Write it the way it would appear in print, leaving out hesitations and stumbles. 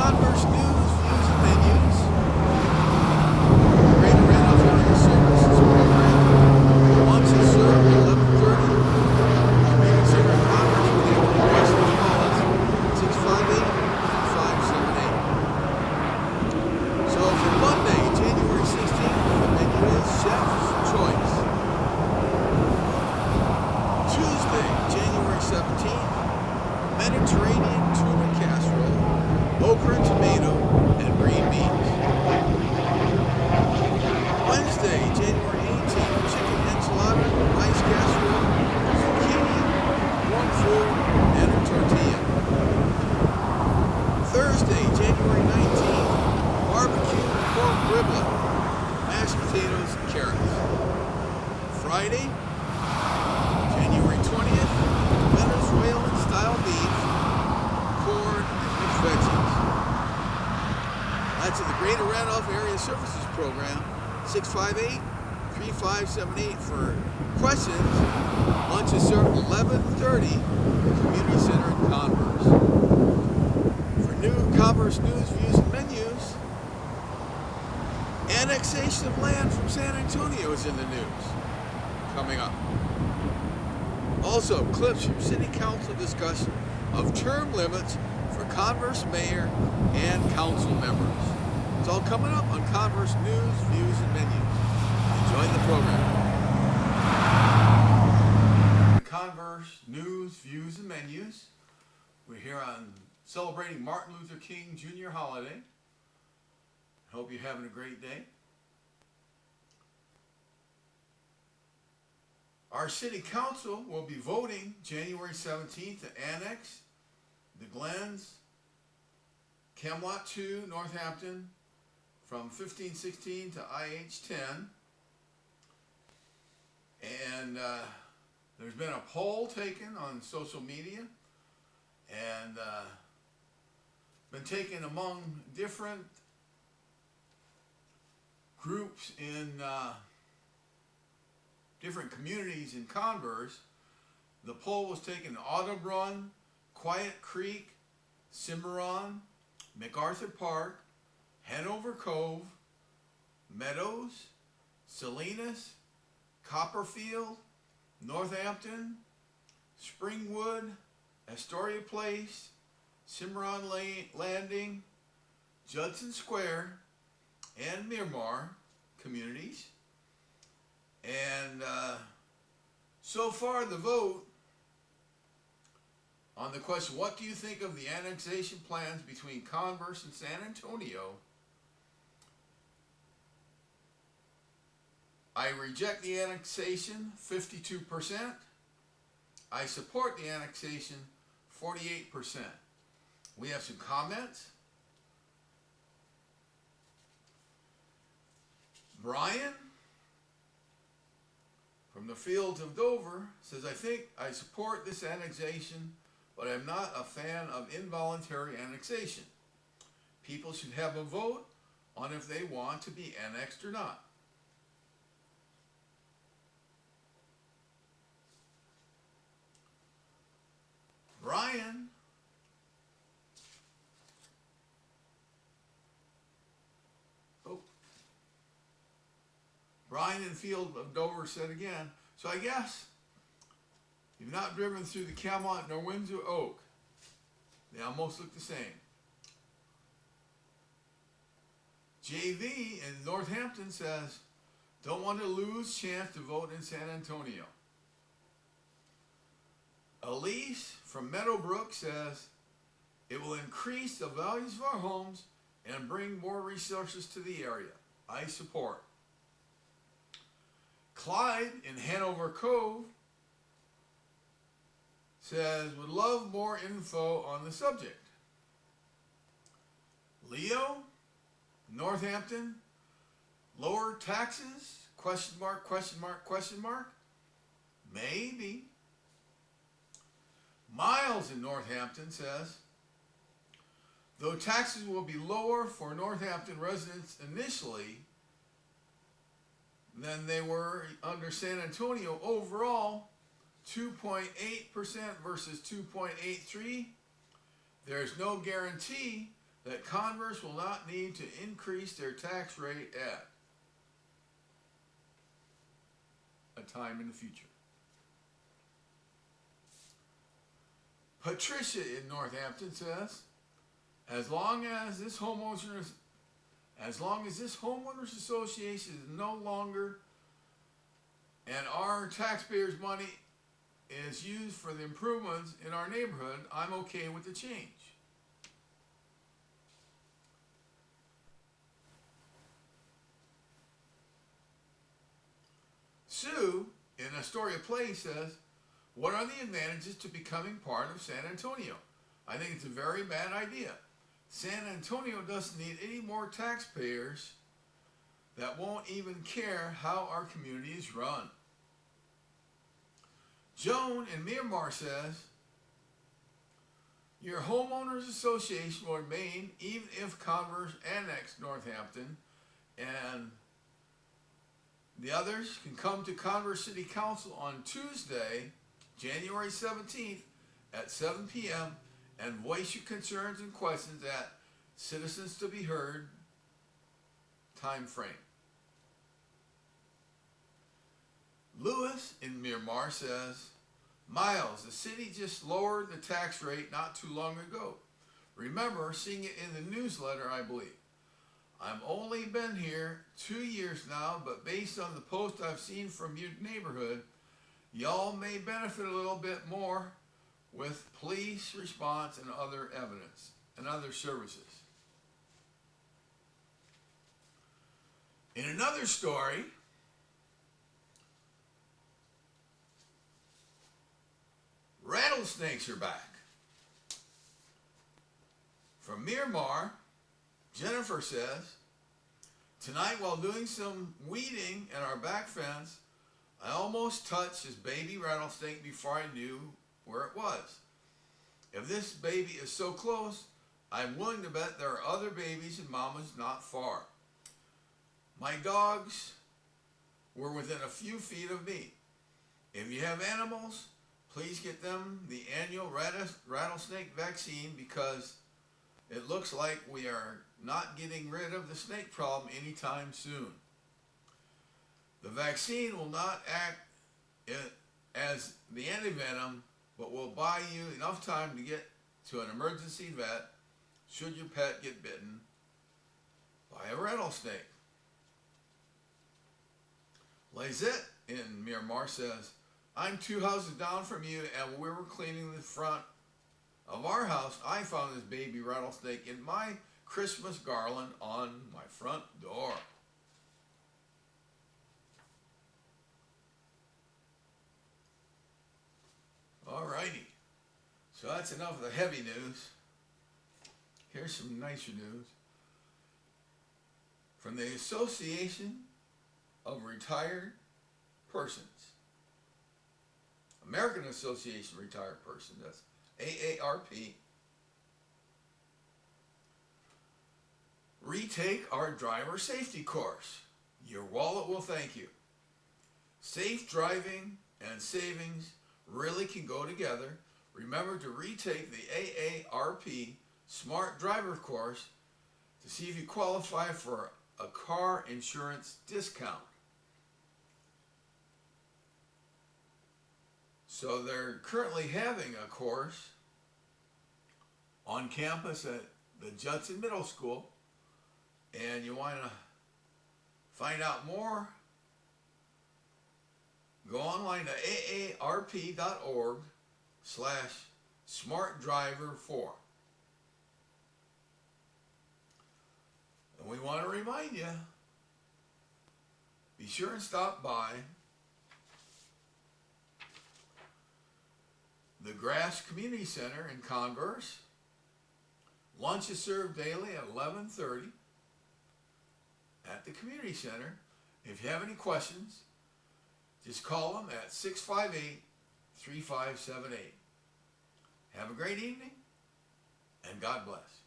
Converse news, views, and menus. Greater Randolph Area Services Program. Lunch is served at 11:30. Community Center in Converse. If you have any questions, call us 658-3578. So for Monday, January 16th, the menu is Chef's Choice. Tuesday, January 17th, Mediterranean tuna casserole, okra and tomato, and green beans. Wednesday, January 18th, chicken enchilada, rice casserole, zucchini, warm food, and a tortilla. Thursday, January 19th, barbecue pork riblet, mashed potatoes, and carrots. Friday, January 20th, Venezuelan style beef, corn, and mixed veggies. That's in the Greater Randolph Area Services Program, 658-3578 for questions. Lunch is served at 11:30 at the Community Center in Converse. For new Converse news, views, and menus, annexation of land from San Antonio is in the news. Coming up. Also, clips from City Council discussion of term limits for Converse mayor and council members. It's all coming up on Converse news, views, and menus. Enjoy the program. Converse news, views, and menus. We're here on celebrating Martin Luther King Jr. holiday. Hope you're having a great day. Our city council will be voting January 17th to annex the Glens, Camelot 2, Northampton from 1516 to IH10. And there's been a poll taken on social media and been taken among different groups in different communities in Converse. The poll was taken in Audubon, Quiet Creek, Cimarron, MacArthur Park, Hanover Cove, Meadows, Salinas, Copperfield, Northampton, Springwood, Astoria Place, Cimarron Landing, Judson Square, and Miramar communities. And so far the vote on the question, what do you think of the annexation plans between Converse and San Antonio? I reject the annexation, 52%. I support the annexation, 48%. We have some comments. Brian from the fields of Dover says, I think I support this annexation, but I'm not a fan of involuntary annexation. People should have a vote on if they want to be annexed or not. Brian Brian in Field of Dover said again, so I guess you've not driven through the Camelot nor Windsor Oak. They almost look the same. JV in Northampton says, don't want to lose chance to vote in San Antonio. Elise from Meadowbrook says, it will increase the values of our homes and bring more resources to the area. I support. Clyde in Hanover Cove says, would love more info on the subject. Leo, Northampton, lower taxes, question mark, question mark, question mark. Maybe. Miles in Northampton says, though taxes will be lower for Northampton residents initially than they were under San Antonio, overall 2.8% versus 2.83, there's no guarantee that Converse will not need to increase their tax rate at a time in the future. Patricia in Northampton says, as long as this homeowners association is no longer and our taxpayers' money is used for the improvements in our neighborhood, I'm okay with the change. Sue in Astoria Place says, what are the advantages to becoming part of San Antonio? I think it's a very bad idea. San Antonio doesn't need any more taxpayers that won't even care how our community is run. Joan in Miramar says, your homeowners association will remain even if Converse annexed Northampton, and the others can come to Converse City Council on Tuesday, January 17th at 7 p.m. and voice your concerns and questions at Citizens to be Heard time frame. Lewis in Miramar says, Miles, the city just lowered the tax rate not too long ago. Remember seeing it in the newsletter, I believe. I've only been here 2 years now, but based on the post I've seen from your neighborhood, y'all may benefit a little bit more with police response and other evidence and other services. In another story, rattlesnakes are back. From Miramar, Jennifer says, tonight while doing some weeding in our back fence, I almost touched this baby rattlesnake before I knew where it was. If this baby is so close, I'm willing to bet there are other babies and mamas not far. My dogs were within a few feet of me. If you have animals, please get them the annual rattlesnake vaccine because it looks like we are not getting rid of the snake problem anytime soon. The vaccine will not act as the antivenom, but will buy you enough time to get to an emergency vet should your pet get bitten by a rattlesnake. Lizette in Miramar says, I'm 2 houses down from you, and when we were cleaning the front of our house, I found this baby rattlesnake in my Christmas garland on my front door. Alrighty, so that's enough of the heavy news. Here's some nicer news. From the Association of Retired Persons, American Association of Retired Persons, that's AARP. Retake our driver safety course. Your wallet will thank you. Safe driving and savings really can go together. Remember to retake the AARP Smart Driver course to see if you qualify for a car insurance discount. So they're currently having a course on campus at the Judson Middle School, and you want to find out more, go online to aarp.org/smartdriver4. And we want to remind you, be sure and stop by the Grass Community Center in Converse. Lunch is served daily at 11:30 at the Community Center. If you have any questions, just call them at 658-3578. Have a great evening, and God bless.